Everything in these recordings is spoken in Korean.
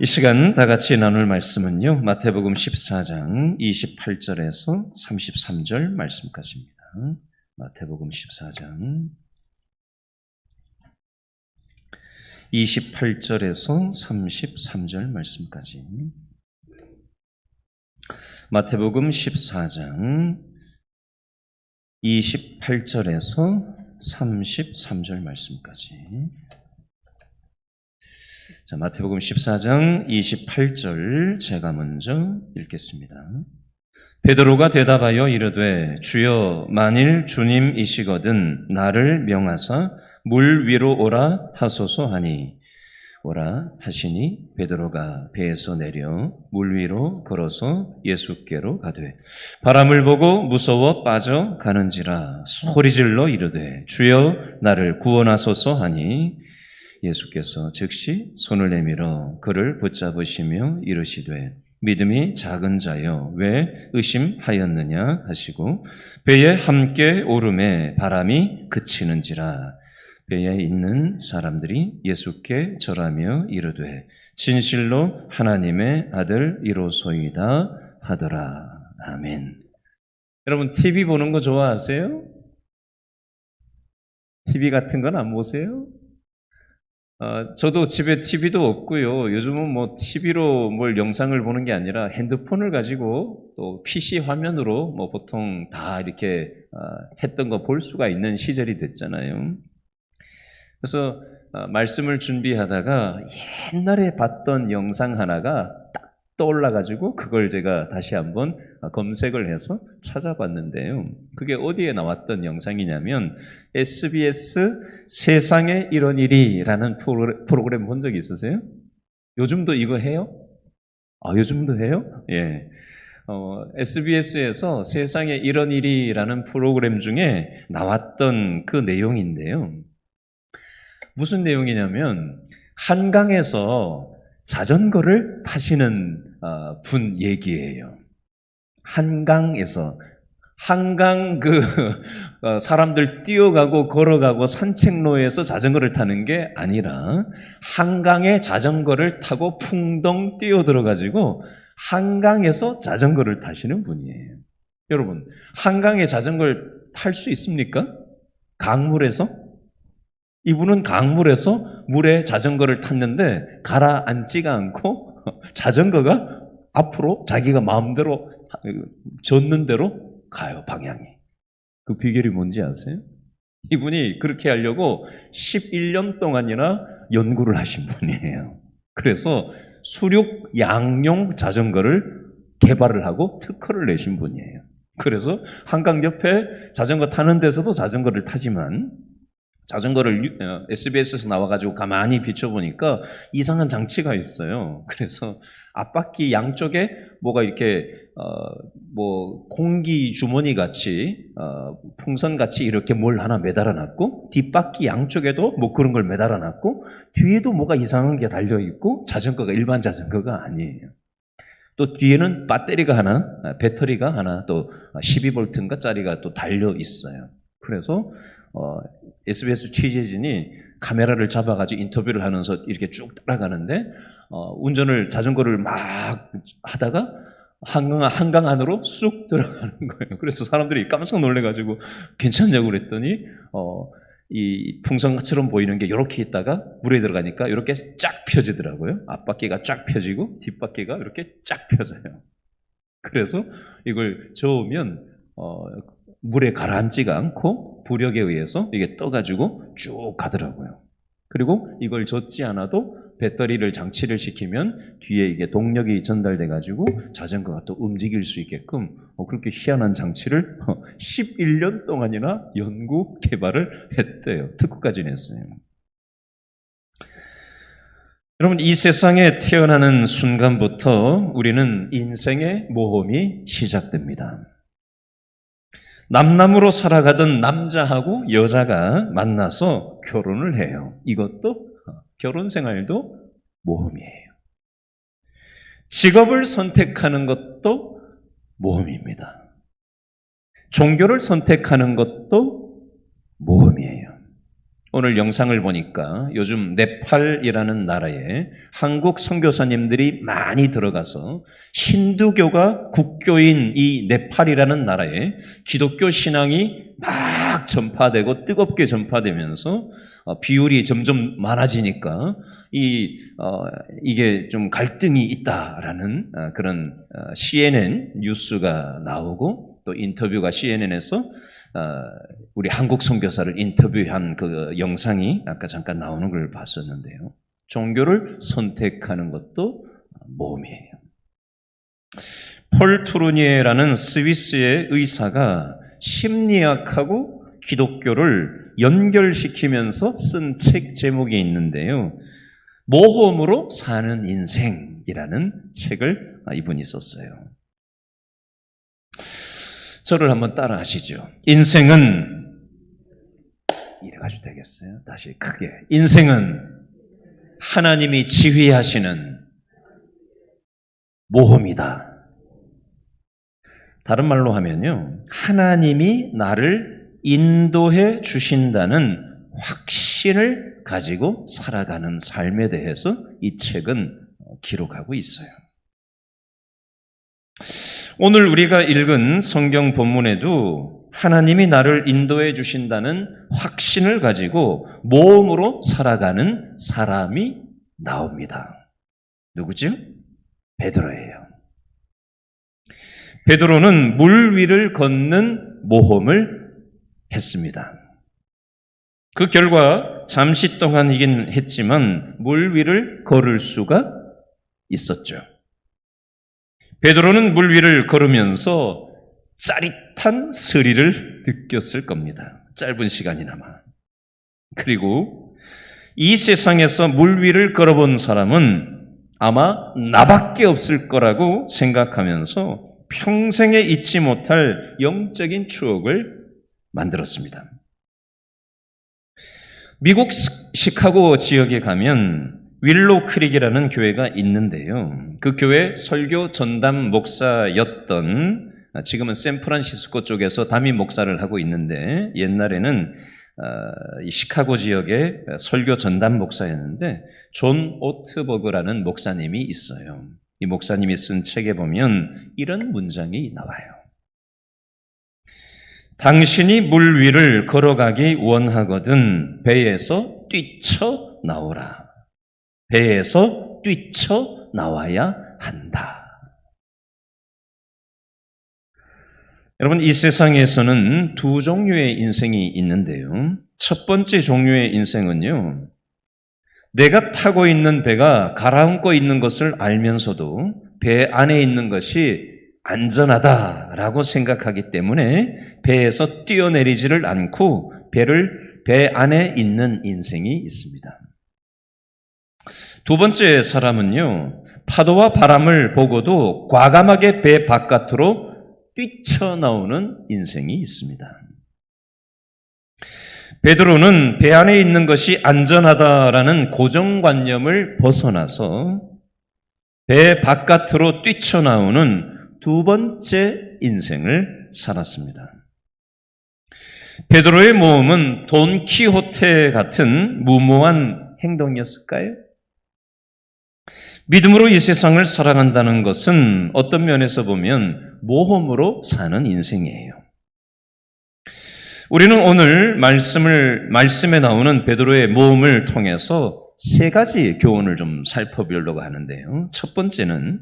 이 시간 다 같이 나눌 말씀은요, 마태복음 14장 28절에서 33절 말씀까지입니다. 마태복음 14장 28절에서 33절 말씀까지. 마태복음 14장 28절에서 33절 말씀까지. 자, 마태복음 14장 28절 제가 먼저 읽겠습니다. 베드로가 대답하여 이르되 주여 만일 주님이시거든 나를 명하사 물 위로 오라 하소서 하니 오라 하시니 베드로가 배에서 내려 물 위로 걸어서 예수께로 가되 바람을 보고 무서워 빠져 가는지라 소리질러 이르되 주여 나를 구원하소서 하니 예수께서 즉시 손을 내밀어 그를 붙잡으시며 이르시되 믿음이 작은 자여 왜 의심하였느냐 하시고 배에 함께 오름에 바람이 그치는지라 배에 있는 사람들이 예수께 절하며 이르되 진실로 하나님의 아들이로소이다 하더라. 아멘. 여러분 TV 보는 거 좋아하세요? TV 같은 건 안 보세요? 저도 집에 TV도 없고요. 요즘은 뭐 TV로 뭘 영상을 보는 게 아니라 핸드폰을 가지고 또 PC 화면으로 뭐 보통 다 이렇게 했던 거 볼 수가 있는 시절이 됐잖아요. 그래서 말씀을 준비하다가 옛날에 봤던 영상 하나가 딱 떠올라가지고 그걸 제가 다시 한번 검색을 해서 찾아봤는데요. 그게 어디에 나왔던 영상이냐면 SBS 세상에 이런 일이라는 프로그램 본 적 있으세요? 요즘도 이거 해요? 요즘도 해요? 예. SBS에서 세상에 이런 일이라는 프로그램 중에 나왔던 그 내용인데요. 무슨 내용이냐면 한강에서 자전거를 타시는 분 얘기예요. 한강에서 한강 사람들 뛰어가고 걸어가고 산책로에서 자전거를 타는 게 아니라 한강에 자전거를 타고 풍덩 뛰어들어가지고 한강에서 자전거를 타시는 분이에요. 여러분, 한강에 자전거를 탈 수 있습니까? 강물에서? 이분은 강물에서 물에 자전거를 탔는데 가라앉지가 않고 자전거가 앞으로 자기가 마음대로 젓는 대로 가요, 방향이. 그 비결이 뭔지 아세요? 이분이 그렇게 하려고 11년 동안이나 연구를 하신 분이에요. 그래서 수륙 양용 자전거를 개발을 하고 특허를 내신 분이에요. 그래서 한강 옆에 자전거 타는 데서도 자전거를 타지만 자전거를 SBS에서 나와가지고 가만히 비춰보니까 이상한 장치가 있어요. 그래서 앞바퀴 양쪽에 뭐가 이렇게 뭐 공기 주머니 같이 풍선 같이 이렇게 뭘 하나 매달아놨고 뒷바퀴 양쪽에도 뭐 그런 걸 매달아놨고 뒤에도 뭐가 이상한 게 달려 있고 자전거가 일반 자전거가 아니에요. 또 뒤에는 배터리가 하나 또 12V인가 짜리가 또 달려 있어요. 그래서 SBS 취재진이 카메라를 잡아가지고 인터뷰를 하면서 이렇게 쭉 따라가는데 자전거를 막 하다가 한강 안으로 쑥 들어가는 거예요. 그래서 사람들이 깜짝 놀래가지고 괜찮냐고 그랬더니 이 풍선처럼 보이는 게 이렇게 있다가 물에 들어가니까 이렇게 쫙 펴지더라고요. 앞바퀴가 쫙 펴지고 뒷바퀴가 이렇게 쫙 펴져요. 그래서 이걸 저으면 물에 가라앉지가 않고 부력에 의해서 이게 떠가지고 쭉 가더라고요. 그리고 이걸 젓지 않아도 배터리를 장치를 시키면 뒤에 이게 동력이 전달돼가지고 자전거가 또 움직일 수 있게끔 그렇게 희한한 장치를 11년 동안이나 연구 개발을 했대요. 특허까지 냈어요. 여러분, 이 세상에 태어나는 순간부터 우리는 인생의 모험이 시작됩니다. 남남으로 살아가던 남자하고 여자가 만나서 결혼을 해요. 이것도 결혼 생활도 모험이에요. 직업을 선택하는 것도 모험입니다. 종교를 선택하는 것도 모험이에요. 오늘 영상을 보니까 요즘 네팔이라는 나라에 한국 선교사님들이 많이 들어가서 힌두교가 국교인 이 네팔이라는 나라에 기독교 신앙이 막 전파되고 뜨겁게 전파되면서 비율이 점점 많아지니까 이게 좀 갈등이 있다라는 그런 CNN 뉴스가 나오고 또 인터뷰가 CNN에서 우리 한국 선교사를 인터뷰한 그 영상이 아까 잠깐 나오는 걸 봤었는데요. 종교를 선택하는 것도 모험이에요. 폴 투르니에라는 스위스의 의사가 심리학하고 기독교를 연결시키면서 쓴 책 제목이 있는데요. 모험으로 사는 인생이라는 책을 이분이 썼어요. 저를 한번 따라 하시죠. 인생은 이래가지고 되겠어요? 다시 크게. 인생은 하나님이 지휘하시는 모험이다. 다른 말로 하면요. 하나님이 나를 인도해 주신다는 확신을 가지고 살아가는 삶에 대해서 이 책은 기록하고 있어요. 오늘 우리가 읽은 성경 본문에도 하나님이 나를 인도해 주신다는 확신을 가지고 모험으로 살아가는 사람이 나옵니다. 누구죠? 베드로예요. 베드로는 물 위를 걷는 모험을 했습니다. 그 결과 잠시 동안이긴 했지만 물 위를 걸을 수가 있었죠. 베드로는 물 위를 걸으면서 짜릿한 스릴을 느꼈을 겁니다. 짧은 시간이나마. 그리고 이 세상에서 물 위를 걸어본 사람은 아마 나밖에 없을 거라고 생각하면서 평생에 잊지 못할 영적인 추억을 만들었습니다. 미국 시카고 지역에 가면 윌로우 크릭이라는 교회가 있는데요. 그 교회 설교 전담 목사였던, 지금은 샌프란시스코 쪽에서 담임 목사를 하고 있는데 옛날에는 이 시카고 지역의 설교 전담 목사였는데 존 오트버그라는 목사님이 있어요. 이 목사님이 쓴 책에 보면 이런 문장이 나와요. 당신이 물 위를 걸어가기 원하거든 배에서 뛰쳐나오라. 배에서 뛰쳐나와야 한다. 여러분, 이 세상에서는 두 종류의 인생이 있는데요. 첫 번째 종류의 인생은요, 내가 타고 있는 배가 가라앉고 있는 것을 알면서도 배 안에 있는 것이 안전하다라고 생각하기 때문에 배에서 뛰어내리지를 않고 배 안에 있는 인생이 있습니다. 두 번째 사람은요, 파도와 바람을 보고도 과감하게 배 바깥으로 뛰쳐나오는 인생이 있습니다. 베드로는 배 안에 있는 것이 안전하다라는 고정관념을 벗어나서 배 바깥으로 뛰쳐나오는 두 번째 인생을 살았습니다. 베드로의 모험은 돈키호테 같은 무모한 행동이었을까요? 믿음으로 이 세상을 살아간다는 것은 어떤 면에서 보면 모험으로 사는 인생이에요. 우리는 오늘 말씀에 나오는 베드로의 모험을 통해서 세 가지 교훈을 좀 살펴보려고 하는데요. 첫 번째는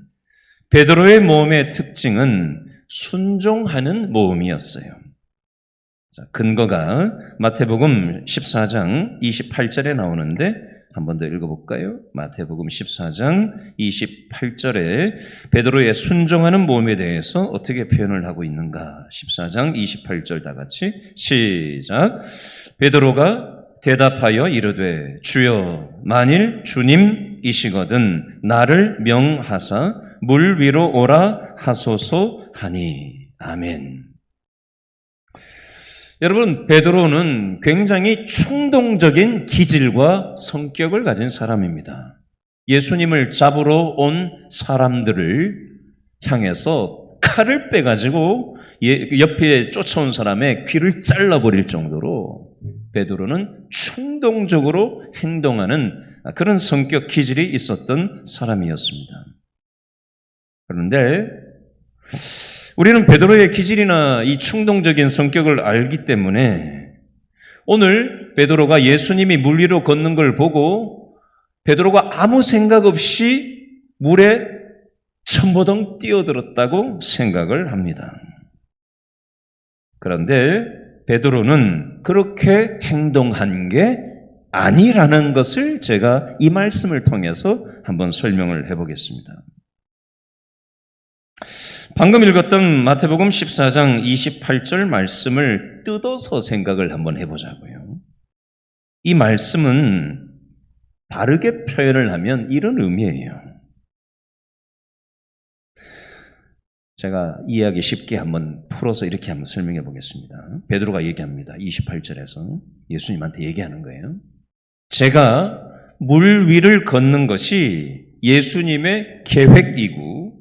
베드로의 모험의 특징은 순종하는 모험이었어요. 자, 근거가 마태복음 14장 28절에 나오는데 한 번 더 읽어볼까요? 마태복음 14장 28절에 베드로의 순종하는 모험에 대해서 어떻게 표현을 하고 있는가? 14장 28절 다 같이 시작. 베드로가 대답하여 이르되 주여 만일 주님이시거든 나를 명하사 물 위로 오라 하소서 하니 아멘. 여러분, 베드로는 굉장히 충동적인 기질과 성격을 가진 사람입니다. 예수님을 잡으러 온 사람들을 향해서 칼을 빼가지고 옆에 쫓아온 사람의 귀를 잘라버릴 정도로 베드로는 충동적으로 행동하는 그런 성격 기질이 있었던 사람이었습니다. 그런데 우리는 베드로의 기질이나 이 충동적인 성격을 알기 때문에 오늘 베드로가 예수님이 물 위로 걷는 걸 보고 베드로가 아무 생각 없이 물에 첨보덩 뛰어들었다고 생각을 합니다. 그런데 베드로는 그렇게 행동한 게 아니라는 것을 제가 이 말씀을 통해서 한번 설명을 해보겠습니다. 방금 읽었던 마태복음 14장 28절 말씀을 뜯어서 생각을 한번 해보자고요. 이 말씀은 다르게 표현을 하면 이런 의미예요. 제가 이해하기 쉽게 한번 풀어서 이렇게 한번 설명해 보겠습니다. 베드로가 얘기합니다. 28절에서 예수님한테 얘기하는 거예요. 제가 물 위를 걷는 것이 예수님의 계획이고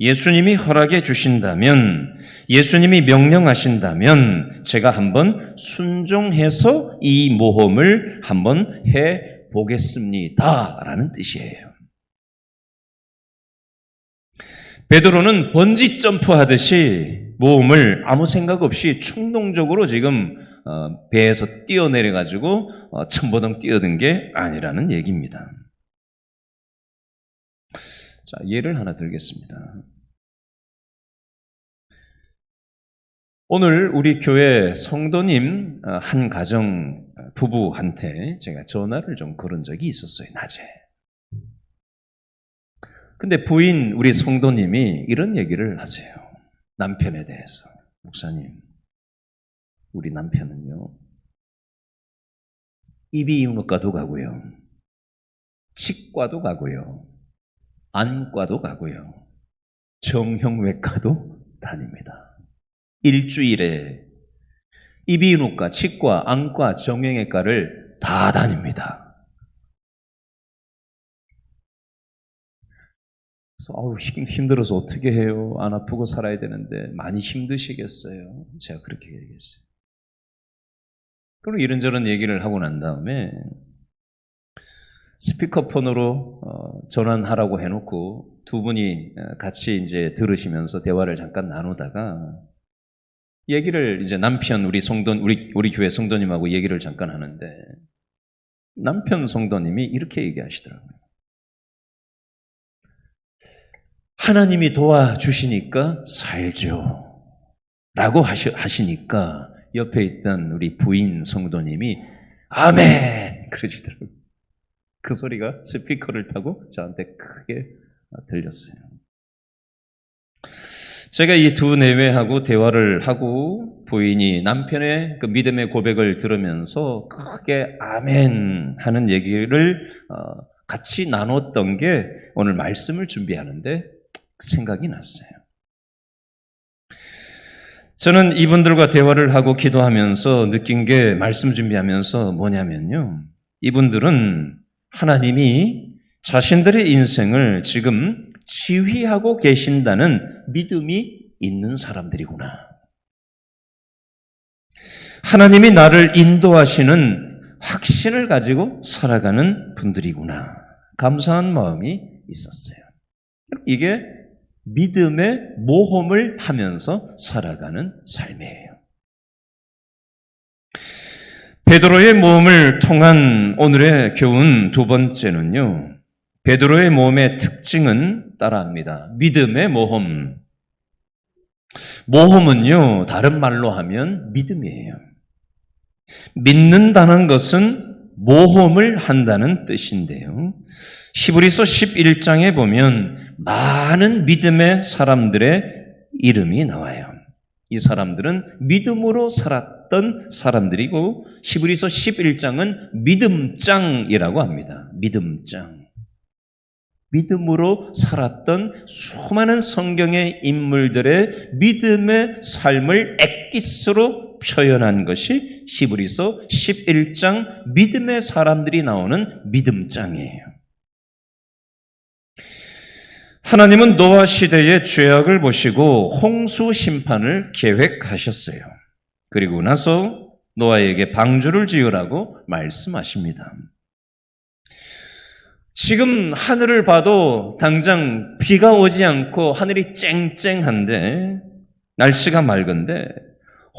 예수님이 허락해 주신다면, 예수님이 명령하신다면 제가 한번 순종해서 이 모험을 한번 해 보겠습니다 라는 뜻이에요. 베드로는 번지 점프하듯이 모험을 아무 생각 없이 충동적으로 지금 배에서 뛰어내려가지고 첨보덩 뛰어든 게 아니라는 얘기입니다. 자, 예를 하나 들겠습니다. 오늘 우리 교회 성도님 한 가정 부부한테 제가 전화를 좀 걸은 적이 있었어요, 낮에. 근데 부인 우리 성도님이 이런 얘기를 하세요. 남편에 대해서. 목사님, 우리 남편은요, 이비인후과도 가고요, 치과도 가고요, 안과도 가고요, 정형외과도 다닙니다. 일주일에 이비인후과, 치과, 안과, 정형외과를 다 다닙니다. 그래서 힘들어서 어떻게 해요? 안 아프고 살아야 되는데 많이 힘드시겠어요? 제가 그렇게 얘기했어요. 그리고 이런저런 얘기를 하고 난 다음에 스피커폰으로 전환하라고 해놓고 두 분이 같이 이제 들으시면서 대화를 잠깐 나누다가 얘기를 이제 남편 우리 교회 성도님하고 얘기를 잠깐 하는데 남편 성도님이 이렇게 얘기하시더라고요. 하나님이 도와주시니까 살죠 라고 하시니까 옆에 있던 우리 부인 성도님이 아멘 그러시더라고요. 그 소리가 스피커를 타고 저한테 크게 들렸어요. 제가 이 두 내외하고 대화를 하고 부인이 남편의 그 믿음의 고백을 들으면서 크게 아멘 하는 얘기를 같이 나눴던 게 오늘 말씀을 준비하는데 생각이 났어요. 저는 이분들과 대화를 하고 기도하면서 느낀 게 말씀 준비하면서 뭐냐면요. 이분들은 하나님이 자신들의 인생을 지금 지휘하고 계신다는 믿음이 있는 사람들이구나. 하나님이 나를 인도하시는 확신을 가지고 살아가는 분들이구나. 감사한 마음이 있었어요. 이게 믿음의 모험을 하면서 살아가는 삶이에요. 베드로의 모험을 통한 오늘의 교훈 두 번째는요. 베드로의 모험의 특징은 따라합니다. 믿음의 모험. 모험은요, 다른 말로 하면 믿음이에요. 믿는다는 것은 모험을 한다는 뜻인데요. 히브리서 11장에 보면 많은 믿음의 사람들의 이름이 나와요. 이 사람들은 믿음으로 살았던 사람들이고 히브리서 11장은 믿음장이라고 합니다. 믿음장. 믿음으로 살았던 수많은 성경의 인물들의 믿음의 삶을 엑기스로 표현한 것이 히브리서 11장 믿음의 사람들이 나오는 믿음장이에요. 하나님은 노아 시대의 죄악을 보시고 홍수 심판을 계획하셨어요. 그리고 나서 노아에게 방주를 지으라고 말씀하십니다. 지금 하늘을 봐도 당장 비가 오지 않고 하늘이 쨍쨍한데, 날씨가 맑은데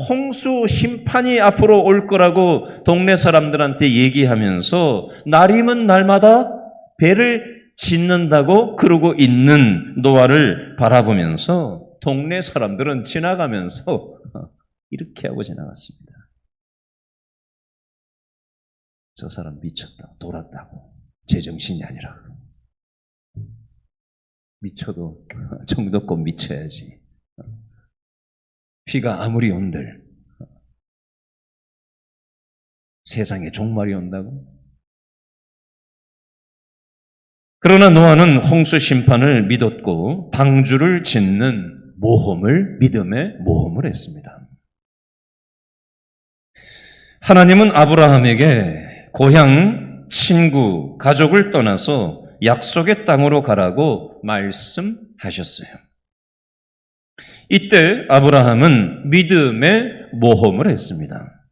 홍수 심판이 앞으로 올 거라고 동네 사람들한테 얘기하면서 날이면 날마다 배를 짓는다고 그러고 있는 노아를 바라보면서 동네 사람들은 지나가면서 이렇게 하고 지나갔습니다. 저 사람 미쳤다고, 돌았다고, 제정신이 아니라. 미쳐도 정도껏 미쳐야지. 비가 아무리 온들 세상에 종말이 온다고? 그러나 노아는 홍수 심판을 믿었고 방주를 짓는 모험을, 믿음의 모험을 했습니다. 하나님은 아브라함에게 고향, 친구, 가족을 떠나서 약속의 땅으로 가라고 말씀하셨어요. 이때 아브라함은 믿음의 모험을 했습니다.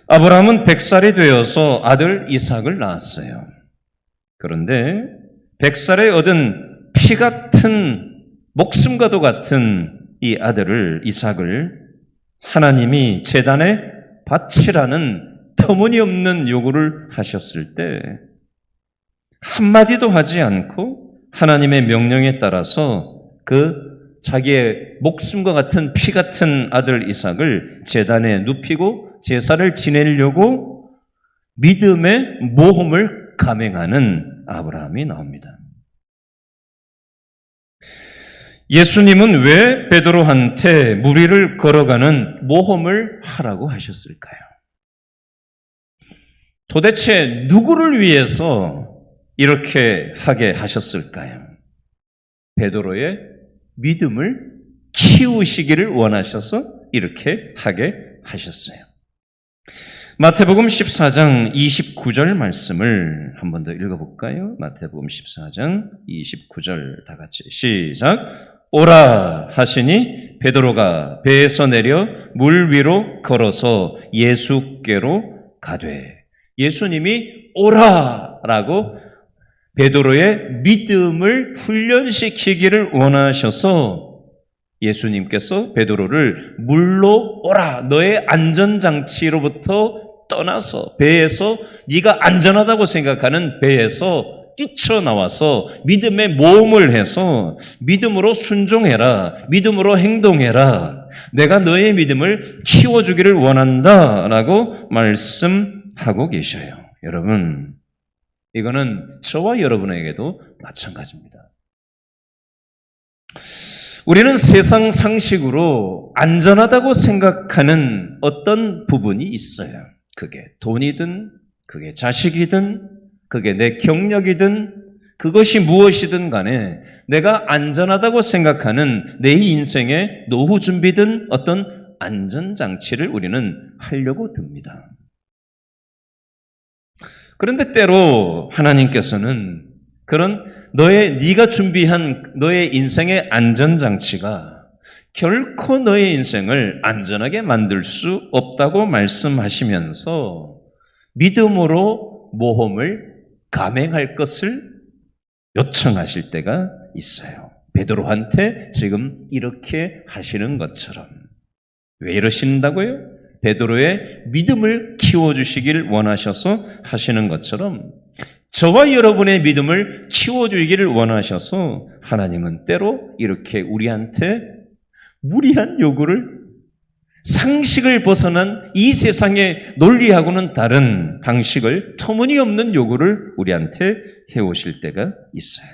아브라함은 100살이 되어서 아들 이삭을 낳았어요. 그런데 100살에 얻은 피 같은, 목숨과도 같은 이 아들을, 이삭을 하나님이 제단에 바치라는 터무니없는 요구를 하셨을 때 한마디도 하지 않고 하나님의 명령에 따라서 그 자기의 목숨과 같은 피 같은 아들 이삭을 제단에 눕히고 제사를 지내려고 믿음의 모험을 감행하는 아브라함이 나옵니다. 예수님은 왜 베드로한테 무리를 걸어가는 모험을 하라고 하셨을까요? 도대체 누구를 위해서 이렇게 하게 하셨을까요? 베드로의 믿음을 키우시기를 원하셔서 이렇게 하게 하셨어요. 마태복음 14장 29절 말씀을 한 번 더 읽어볼까요? 마태복음 14장 29절 다 같이 시작. 오라 하시니 베드로가 배에서 내려 물 위로 걸어서 예수께로 가되. 예수님이 오라라고 베드로의 믿음을 훈련시키기를 원하셔서 예수님께서 베드로를 물로 오라, 너의 안전장치로부터 떠나서 배에서 네가 안전하다고 생각하는 배에서 뛰쳐나와서 믿음의 모험을 해서 믿음으로 순종해라, 믿음으로 행동해라, 내가 너의 믿음을 키워주기를 원한다라고 말씀하고 계셔요. 여러분, 이거는 저와 여러분에게도 마찬가지입니다. 우리는 세상 상식으로 안전하다고 생각하는 어떤 부분이 있어요. 그게 돈이든, 그게 자식이든, 그게 내 경력이든, 그것이 무엇이든 간에 내가 안전하다고 생각하는 내 인생의 노후 준비든 어떤 안전장치를 우리는 하려고 듭니다. 그런데 때로 하나님께서는 그런 네가 준비한 너의 인생의 안전장치가 결코 너의 인생을 안전하게 만들 수 없다고 말씀하시면서 믿음으로 모험을 감행할 것을 요청하실 때가 있어요. 베드로한테 지금 이렇게 하시는 것처럼. 왜 이러신다고요? 베드로의 믿음을 키워주시기를 원하셔서 하시는 것처럼 저와 여러분의 믿음을 키워주기를 원하셔서 하나님은 때로 이렇게 우리한테 무리한 요구를, 상식을 벗어난 이 세상의 논리하고는 다른 방식을, 터무니없는 요구를 우리한테 해오실 때가 있어요.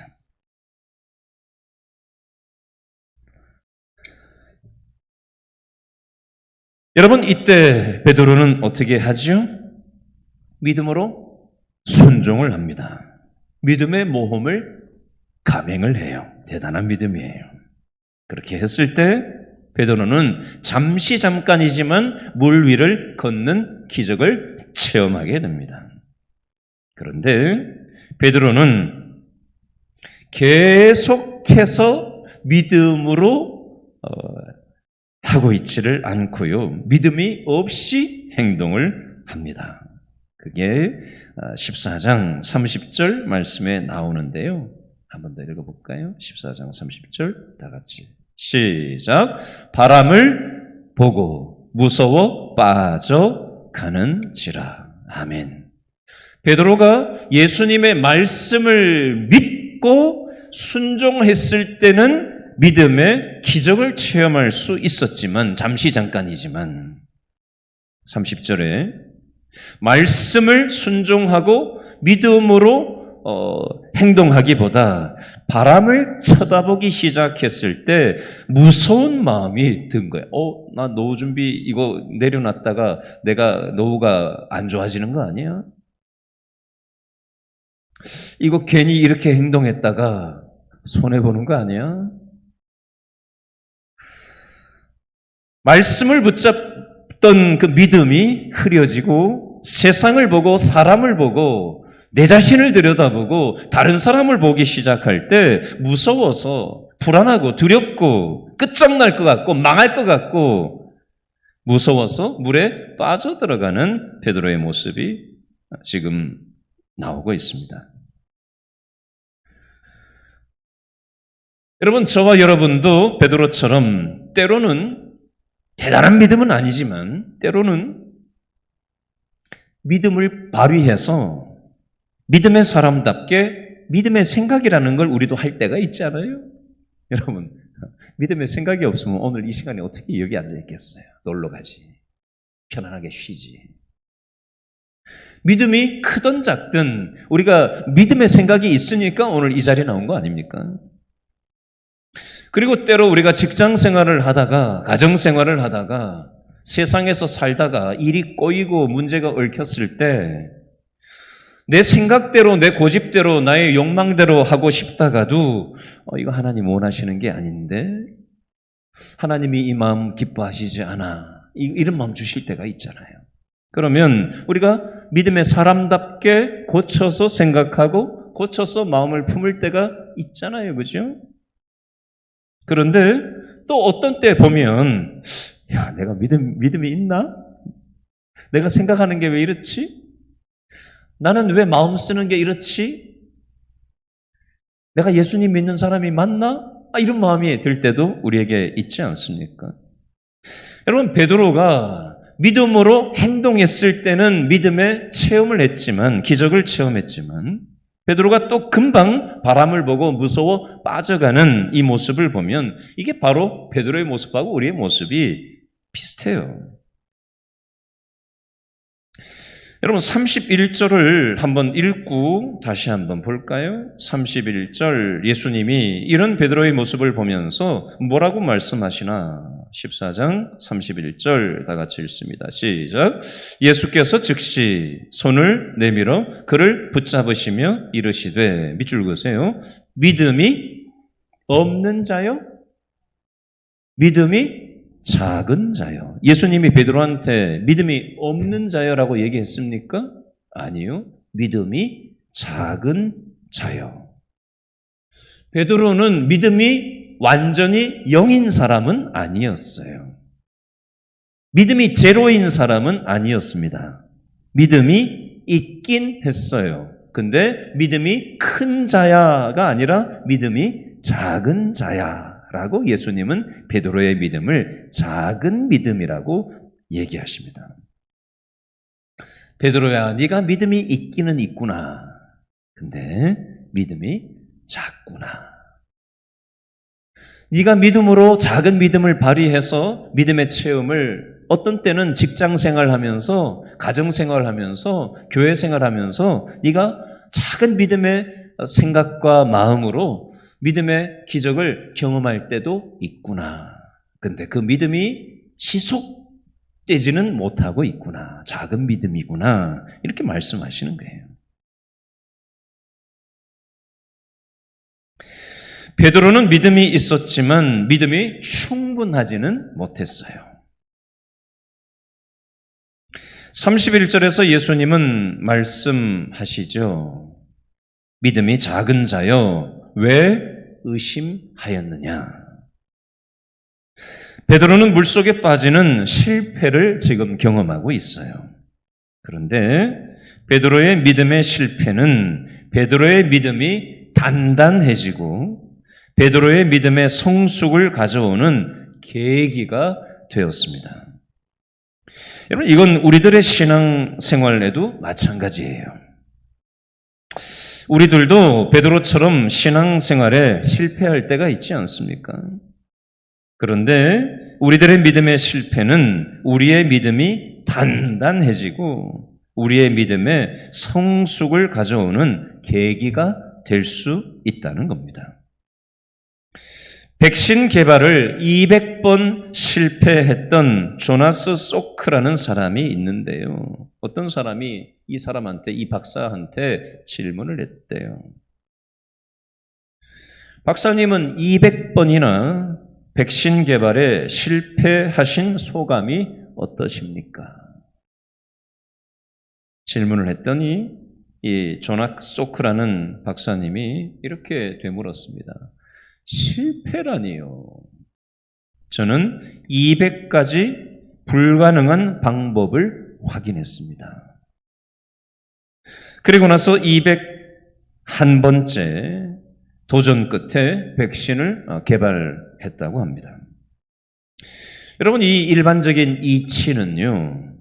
여러분, 이때 베드로는 어떻게 하죠? 믿음으로 순종을 합니다. 믿음의 모험을 감행을 해요. 대단한 믿음이에요. 그렇게 했을 때 베드로는 잠깐이지만 물 위를 걷는 기적을 체험하게 됩니다. 그런데 베드로는 계속해서 믿음으로 하고 있지를 않고요. 믿음이 없이 행동을 합니다. 그게 14장 30절 말씀에 나오는데요. 한 번 더 읽어볼까요? 14장 30절 다 같이 시작. 바람을 보고 무서워 빠져가는지라. 아멘. 베드로가 예수님의 말씀을 믿고 순종했을 때는 믿음의 기적을 체험할 수 있었지만 잠시 잠깐이지만 30절에 말씀을 순종하고 믿음으로 행동하기보다 바람을 쳐다보기 시작했을 때 무서운 마음이 든 거예요. 나 노후 준비 이거 내려놨다가 내가 노후가 안 좋아지는 거 아니야? 이거 괜히 이렇게 행동했다가 손해보는 거 아니야? 말씀을 붙잡던 그 믿음이 흐려지고 세상을 보고 사람을 보고 내 자신을 들여다보고 다른 사람을 보기 시작할 때 무서워서 불안하고 두렵고 끝장날 것 같고 망할 것 같고 무서워서 물에 빠져들어가는 베드로의 모습이 지금 나오고 있습니다. 여러분, 저와 여러분도 베드로처럼 때로는 대단한 믿음은 아니지만 때로는 믿음을 발휘해서 믿음의 사람답게 믿음의 생각이라는 걸 우리도 할 때가 있지 않아요? 여러분, 믿음의 생각이 없으면 오늘 이 시간에 어떻게 여기 앉아 있겠어요? 놀러 가지. 편안하게 쉬지. 믿음이 크든 작든 우리가 믿음의 생각이 있으니까 오늘 이 자리에 나온 거 아닙니까? 그리고 때로 우리가 직장 생활을 하다가 가정 생활을 하다가 세상에서 살다가 일이 꼬이고 문제가 얽혔을 때 내 생각대로 내 고집대로 나의 욕망대로 하고 싶다가도 이거 하나님 원하시는 게 아닌데 하나님이 이 마음 기뻐하시지 않아 이런 마음 주실 때가 있잖아요. 그러면 우리가 믿음의 사람답게 고쳐서 생각하고 고쳐서 마음을 품을 때가 있잖아요. 그죠? 그런데 또 어떤 때 보면 내가 믿음이 있나? 내가 생각하는 게 왜 이렇지? 나는 왜 마음 쓰는 게 이렇지? 내가 예수님 믿는 사람이 맞나? 이런 마음이 들 때도 우리에게 있지 않습니까? 여러분, 베드로가 믿음으로 행동했을 때는 믿음의 체험을 했지만 기적을 체험했지만 베드로가 또 금방 바람을 보고 무서워 빠져가는 이 모습을 보면 이게 바로 베드로의 모습하고 우리의 모습이 비슷해요. 여러분 31절을 한번 읽고 다시 한번 볼까요? 31절 예수님이 이런 베드로의 모습을 보면서 뭐라고 말씀하시나? 14장 31절 다 같이 읽습니다. 시작. 예수께서 즉시 손을 내밀어 그를 붙잡으시며 이르시되 밑줄 그으세요. 믿음이 없는 자요? 믿음이 작은 자요. 예수님이 베드로한테 믿음이 없는 자요라고 얘기했습니까? 아니요. 믿음이 작은 자요. 베드로는 믿음이 완전히 0인 사람은 아니었어요. 믿음이 제로인 사람은 아니었습니다. 믿음이 있긴 했어요. 근데 믿음이 큰 자야가 아니라 믿음이 작은 자야. 라고 예수님은 베드로의 믿음을 작은 믿음이라고 얘기하십니다. 베드로야, 네가 믿음이 있기는 있구나. 근데 믿음이 작구나. 네가 믿음으로 작은 믿음을 발휘해서 믿음의 체험을 어떤 때는 직장 생활하면서 가정 생활하면서 교회 생활하면서 네가 작은 믿음의 생각과 마음으로 믿음의 기적을 경험할 때도 있구나. 근데 그 믿음이 지속되지는 못하고 있구나. 작은 믿음이구나. 이렇게 말씀하시는 거예요. 베드로는 믿음이 있었지만 믿음이 충분하지는 못했어요. 31절에서 예수님은 말씀하시죠. 믿음이 작은 자여 왜 의심하였느냐? 베드로는 물속에 빠지는 실패를 지금 경험하고 있어요. 그런데 베드로의 믿음의 실패는 베드로의 믿음이 단단해지고 베드로의 믿음의 성숙을 가져오는 계기가 되었습니다. 여러분, 이건 우리들의 신앙생활에도 마찬가지예요. 우리들도 베드로처럼 신앙생활에 실패할 때가 있지 않습니까? 그런데 우리들의 믿음의 실패는 우리의 믿음이 단단해지고 우리의 믿음의 성숙을 가져오는 계기가 될 수 있다는 겁니다. 백신 개발을 200번 실패했던 조나스 소크라는 사람이 있는데요. 어떤 사람이 이 사람한테, 이 박사한테 질문을 했대요. 박사님은 200번이나 백신 개발에 실패하신 소감이 어떠십니까? 질문을 했더니 이 조나스 소크라는 박사님이 이렇게 되물었습니다. 실패라니요. 저는 200가지 불가능한 방법을 확인했습니다. 그리고 나서 201번째 도전 끝에 백신을 개발했다고 합니다. 여러분, 이 일반적인 이치는요,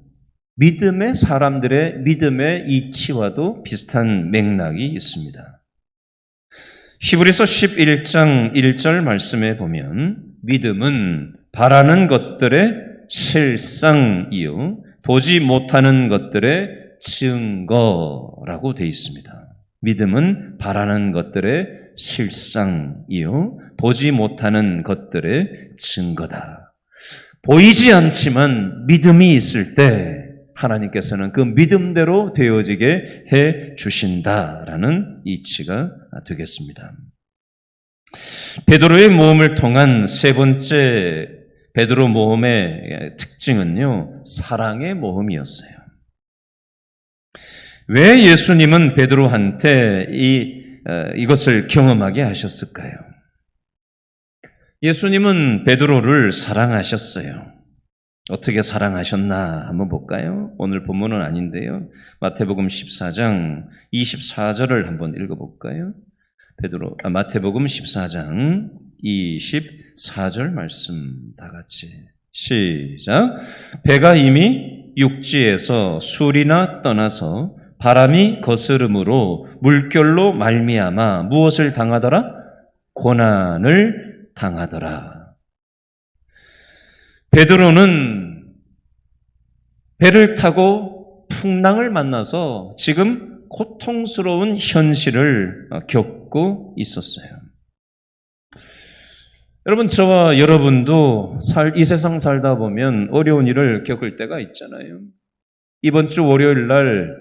믿음의 사람들의 믿음의 이치와도 비슷한 맥락이 있습니다. 히브리서 11장 1절 말씀에 보면 믿음은 바라는 것들의 실상이요 보지 못하는 것들의 증거라고 되어 있습니다. 믿음은 바라는 것들의 실상이요 보지 못하는 것들의 증거다. 보이지 않지만 믿음이 있을 때 하나님께서는 그 믿음대로 되어지게 해 주신다라는 이치가 되겠습니다. 베드로의 모험을 통한 세 번째 베드로 모험의 특징은요, 사랑의 모험이었어요. 왜 예수님은 베드로한테 이것을 경험하게 하셨을까요? 예수님은 베드로를 사랑하셨어요. 어떻게 사랑하셨나 한번 볼까요? 오늘 본문은 아닌데요. 마태복음 14장 24절을 한번 읽어볼까요? 마태복음 14장 24절 말씀 다 같이 시작. 배가 이미 육지에서 술이나 떠나서 바람이 거스름으로 물결로 말미암아 무엇을 당하더라? 고난을 당하더라. 베드로는 배를 타고 풍랑을 만나서 지금 고통스러운 현실을 겪고 있었어요. 여러분, 저와 여러분도 이 세상 살다 보면 어려운 일을 겪을 때가 있잖아요. 이번 주 월요일 날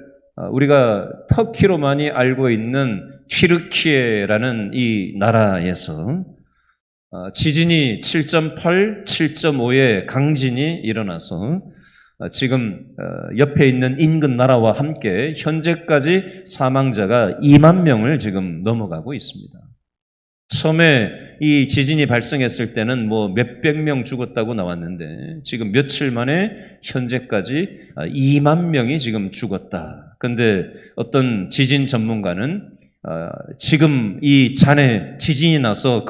우리가 터키로 많이 알고 있는 튀르키예라는 이 나라에서 지진이 7.8, 7.5의 강진이 일어나서 지금 옆에 있는 인근 나라와 함께 현재까지 사망자가 2만 명을 지금 넘어가고 있습니다. 처음에 이 지진이 발생했을 때는 뭐 몇백 명 죽었다고 나왔는데 지금 며칠 만에 현재까지 2만 명이 지금 죽었다. 그런데 어떤 지진 전문가는 지금 이 잔해 지진이 나서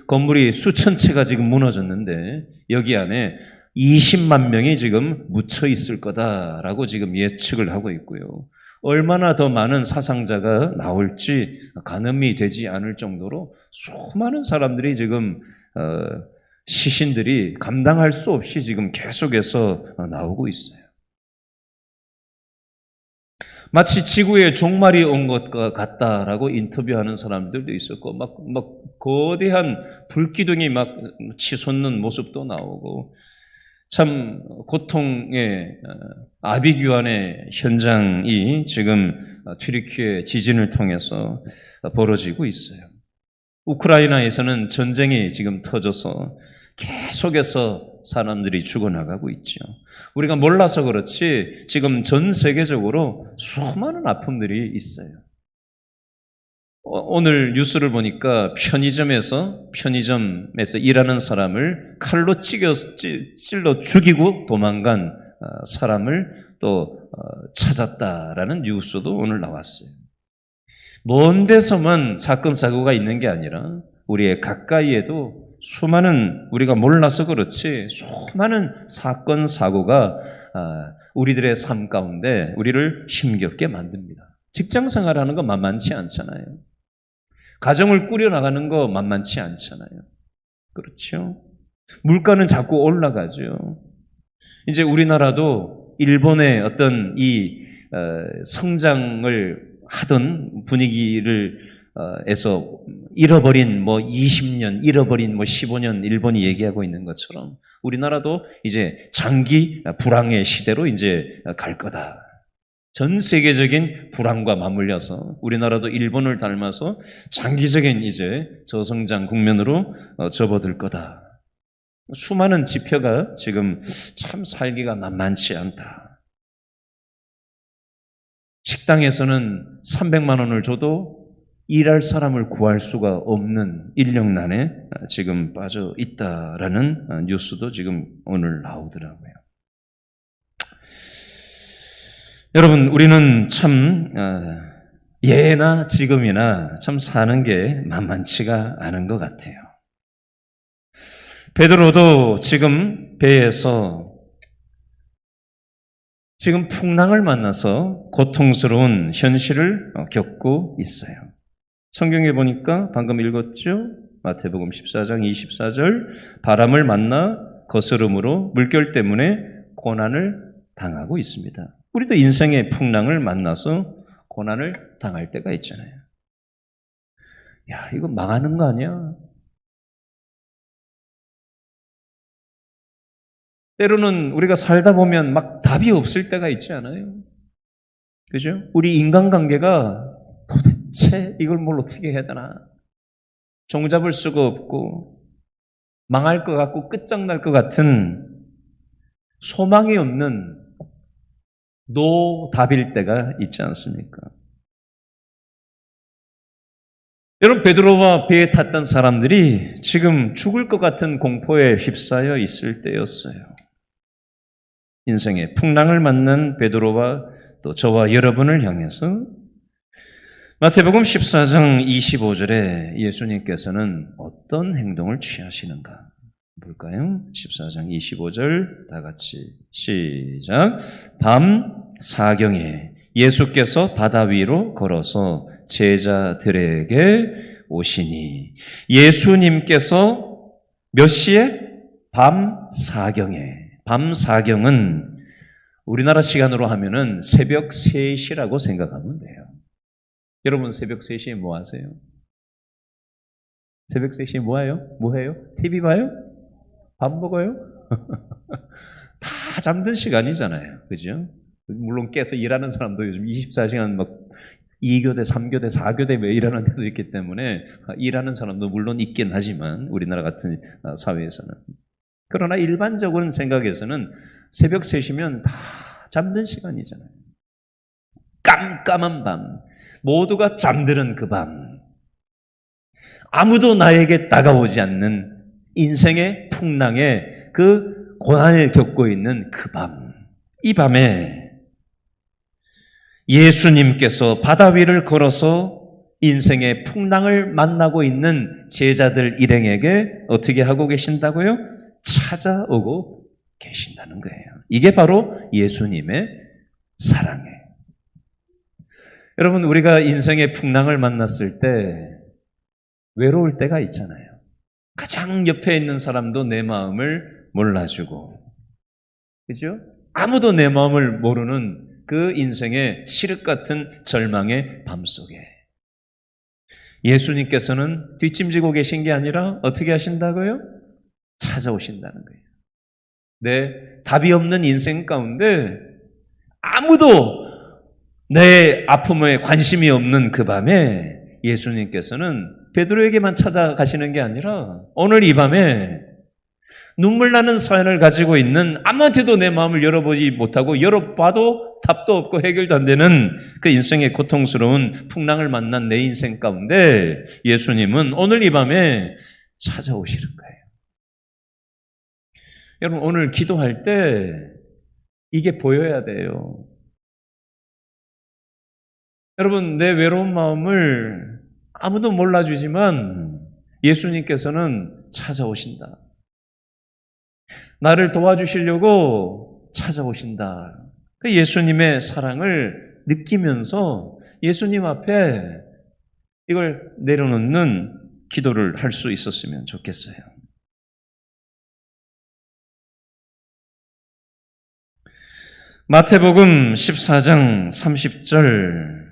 건물이 수천 채가 지금 무너졌는데 여기 안에 20만 명이 지금 묻혀 있을 거다라고 지금 예측을 하고 있고요. 얼마나 더 많은 사상자가 나올지 가늠이 되지 않을 정도로 수많은 사람들이 지금 시신들이 감당할 수 없이 지금 계속해서 나오고 있어요. 마치 지구에 종말이 온 것과 같다라고 인터뷰하는 사람들도 있었고, 막 거대한 불기둥이 막 치솟는 모습도 나오고, 참 고통의 아비규환의 현장이 지금 튀르키예 지진을 통해서 벌어지고 있어요. 우크라이나에서는 전쟁이 지금 터져서 계속해서 사람들이 죽어나가고 있죠. 우리가 몰라서 그렇지 지금 전 세계적으로 수많은 아픔들이 있어요. 오늘 뉴스를 보니까 편의점에서 일하는 사람을 칼로 찔러 죽이고 도망간 사람을 또 찾았다라는 뉴스도 오늘 나왔어요. 먼 데서만 사건 사고가 있는 게 아니라 우리의 가까이에도 수많은, 우리가 몰라서 그렇지 수많은 사건 사고가 우리들의 삶 가운데 우리를 힘겹게 만듭니다. 직장 생활하는 거 만만치 않잖아요. 가정을 꾸려나가는 거 만만치 않잖아요. 그렇죠? 물가는 자꾸 올라가죠. 이제 우리나라도 일본의 어떤 이 성장을 하던 분위기를 에서 잃어버린 20년, 잃어버린 15년 일본이 얘기하고 있는 것처럼 우리나라도 이제 장기 불황의 시대로 이제 갈 거다. 전 세계적인 불황과 맞물려서 우리나라도 일본을 닮아서 장기적인 이제 저성장 국면으로 접어들 거다. 수많은 지표가 지금 참 살기가 만만치 않다. 식당에서는 300만 원을 줘도 일할 사람을 구할 수가 없는 인력난에 지금 빠져 있다라는 뉴스도 지금 오늘 나오더라고요. 여러분, 우리는 참 예나 지금이나 참 사는 게 만만치가 않은 것 같아요. 베드로도 지금 배에서 지금 풍랑을 만나서 고통스러운 현실을 겪고 있어요. 성경에 보니까 방금 읽었죠? 마태복음 14장 24절, 바람을 만나 거스름으로 물결 때문에 고난을 당하고 있습니다. 우리도 인생의 풍랑을 만나서 고난을 당할 때가 있잖아요. 야, 이거 망하는 거 아니야? 때로는 우리가 살다 보면 막 답이 없을 때가 있지 않아요? 그죠? 우리 인간관계가 도대체 이걸 뭘 어떻게 해야 되나? 종잡을 수가 없고 망할 것 같고 끝장날 것 같은 소망이 없는 노답일 때가 있지 않습니까? 여러분, 베드로와 배에 탔던 사람들이 지금 죽을 것 같은 공포에 휩싸여 있을 때였어요. 인생의 풍랑을 맞는 베드로와 또 저와 여러분을 향해서 마태복음 14장 25절에 예수님께서는 어떤 행동을 취하시는가 볼까요? 14장 25절 다 같이 시작. 밤 사경에 예수께서 바다 위로 걸어서 제자들에게 오시니, 예수님께서 몇 시에? 밤 사경에. 밤 사경은 우리나라 시간으로 하면은 새벽 3시라고 생각하면 돼요. 여러분, 새벽 3시에 뭐 하세요? 새벽 3시에 뭐 해요? 뭐 해요? TV 봐요? 밥 먹어요? 다 잠든 시간이잖아요. 그죠? 물론 깨서 일하는 사람도 요즘 24시간 막 2교대, 3교대, 4교대 매 일하는 데도 있기 때문에 일하는 사람도 물론 있긴 하지만 우리나라 같은 사회에서는. 그러나 일반적인 생각에서는 새벽 3시면 다 잠든 시간이잖아요. 깜깜한 밤, 모두가 잠드는 그 밤, 아무도 나에게 다가오지 않는 인생의 풍랑에 그 고난을 겪고 있는 그 밤, 이 밤에 예수님께서 바다 위를 걸어서 인생의 풍랑을 만나고 있는 제자들 일행에게 어떻게 하고 계신다고요? 찾아오고 계신다는 거예요. 이게 바로 예수님의 사랑이에요. 여러분, 우리가 인생의 풍랑을 만났을 때 외로울 때가 있잖아요. 가장 옆에 있는 사람도 내 마음을 몰라주고, 그죠? 아무도 내 마음을 모르는 그 인생의 칠흑 같은 절망의 밤 속에 예수님께서는 뒷짐지고 계신 게 아니라 어떻게 하신다고요? 찾아오신다는 거예요. 내 답이 없는 인생 가운데 아무도 내 아픔에 관심이 없는 그 밤에 예수님께서는 베드로에게만 찾아가시는 게 아니라 오늘 이 밤에 눈물 나는 사연을 가지고 있는 아무한테도 내 마음을 열어보지 못하고 열어봐도 답도 없고 해결도 안 되는 그 인생의 고통스러운 풍랑을 만난 내 인생 가운데 예수님은 오늘 이 밤에 찾아오시는 거예요. 여러분 오늘 기도할 때 이게 보여야 돼요. 여러분 내 외로운 마음을 아무도 몰라주지만 예수님께서는 찾아오신다. 나를 도와주시려고 찾아오신다. 그 예수님의 사랑을 느끼면서 예수님 앞에 이걸 내려놓는 기도를 할 수 있었으면 좋겠어요. 마태복음 14장 30절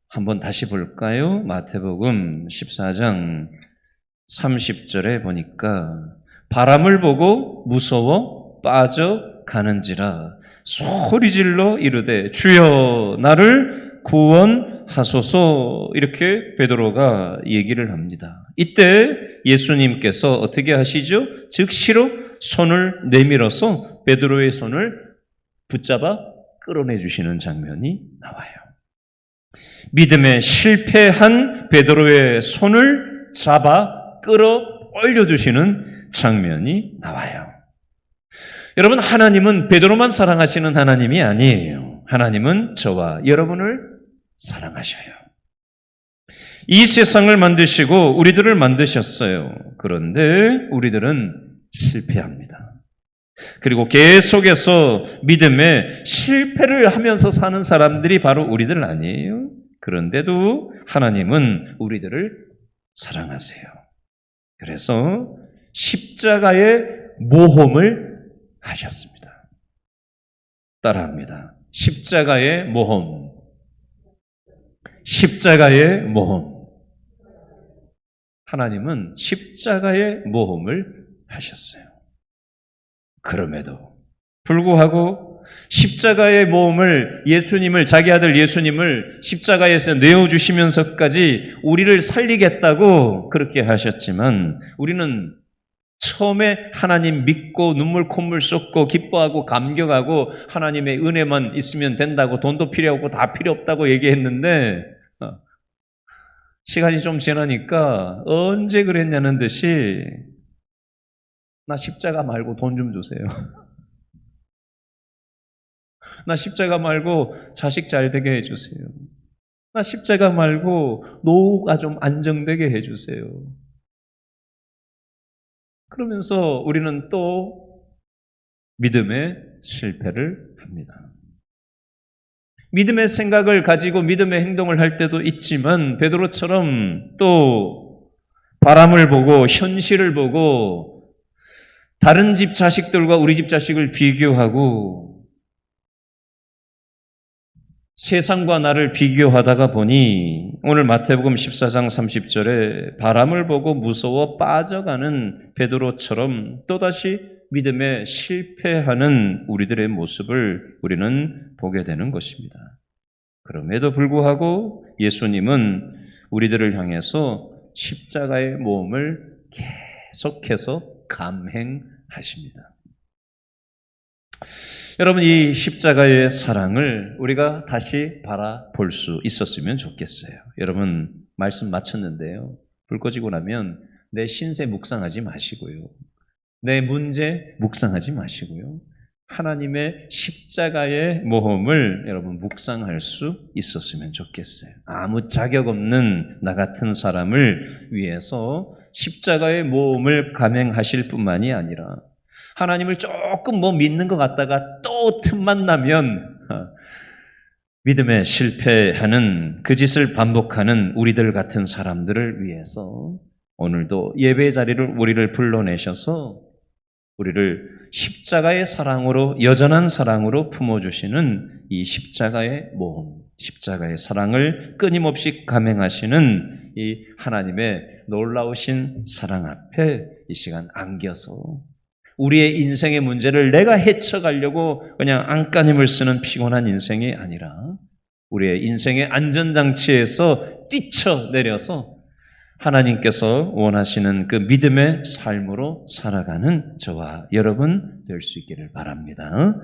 한번 다시 볼까요? 마태복음 14장 30절에 보니까 바람을 보고 무서워 빠져가는지라 소리질러 이르되 주여 나를 구원하소서 이렇게 베드로가 얘기를 합니다. 이때 예수님께서 어떻게 하시죠? 즉시로 손을 내밀어서 베드로의 손을 붙잡아 끌어내 주시는 장면이 나와요. 믿음에 실패한 베드로의 손을 잡아 끌어올려 주시는 장면이 나와요. 여러분 하나님은 베드로만 사랑하시는 하나님이 아니에요. 하나님은 저와 여러분을 사랑하셔요. 이 세상을 만드시고 우리들을 만드셨어요. 그런데 우리들은 실패합니다. 그리고 계속해서 믿음에 실패를 하면서 사는 사람들이 바로 우리들 아니에요. 그런데도 하나님은 우리들을 사랑하세요. 그래서 십자가의 모험을 하셨습니다. 따라합니다. 십자가의 모험. 십자가의 모험. 하나님은 십자가의 모험을 하셨어요. 그럼에도 불구하고 십자가의 모험을 예수님을 자기 아들 예수님을 십자가에서 내어주시면서까지 우리를 살리겠다고 그렇게 하셨지만 우리는 처음에 하나님 믿고 눈물 콧물 쏟고 기뻐하고 감격하고 하나님의 은혜만 있으면 된다고 돈도 필요 없고 다 필요 없다고 얘기했는데 시간이 좀 지나니까 언제 그랬냐는 듯이 나 십자가 말고 돈 좀 주세요. 나 십자가 말고 자식 잘 되게 해주세요. 나 십자가 말고 노후가 좀 안정되게 해주세요. 그러면서 우리는 또 믿음의 실패를 합니다. 믿음의 생각을 가지고 믿음의 행동을 할 때도 있지만 베드로처럼 또 바람을 보고 현실을 보고 다른 집 자식들과 우리 집 자식을 비교하고 세상과 나를 비교하다가 보니 오늘 마태복음 14장 30절에 바람을 보고 무서워 빠져가는 베드로처럼 또다시 믿음에 실패하는 우리들의 모습을 우리는 보게 되는 것입니다. 그럼에도 불구하고 예수님은 우리들을 향해서 십자가의 모험을 계속해서 감행하십니다. 여러분 이 십자가의 사랑을 우리가 다시 바라볼 수 있었으면 좋겠어요. 여러분 말씀 마쳤는데요. 불 꺼지고 나면 내 신세 묵상하지 마시고요. 내 문제 묵상하지 마시고요. 하나님의 십자가의 모험을 여러분 묵상할 수 있었으면 좋겠어요. 아무 자격 없는 나 같은 사람을 위해서 십자가의 모험을 감행하실 뿐만이 아니라 하나님을 조금 믿는 것 같다가 또 틈만 나면 믿음에 실패하는 그 짓을 반복하는 우리들 같은 사람들을 위해서 오늘도 예배 자리를 우리를 불러내셔서 우리를 십자가의 사랑으로 여전한 사랑으로 품어주시는 이 십자가의 모험, 십자가의 사랑을 끊임없이 감행하시는 이 하나님의 놀라우신 사랑 앞에 이 시간 안겨서 우리의 인생의 문제를 내가 헤쳐가려고 그냥 안간힘을 쓰는 피곤한 인생이 아니라 우리의 인생의 안전장치에서 뛰쳐내려서 하나님께서 원하시는 그 믿음의 삶으로 살아가는 저와 여러분 될 수 있기를 바랍니다.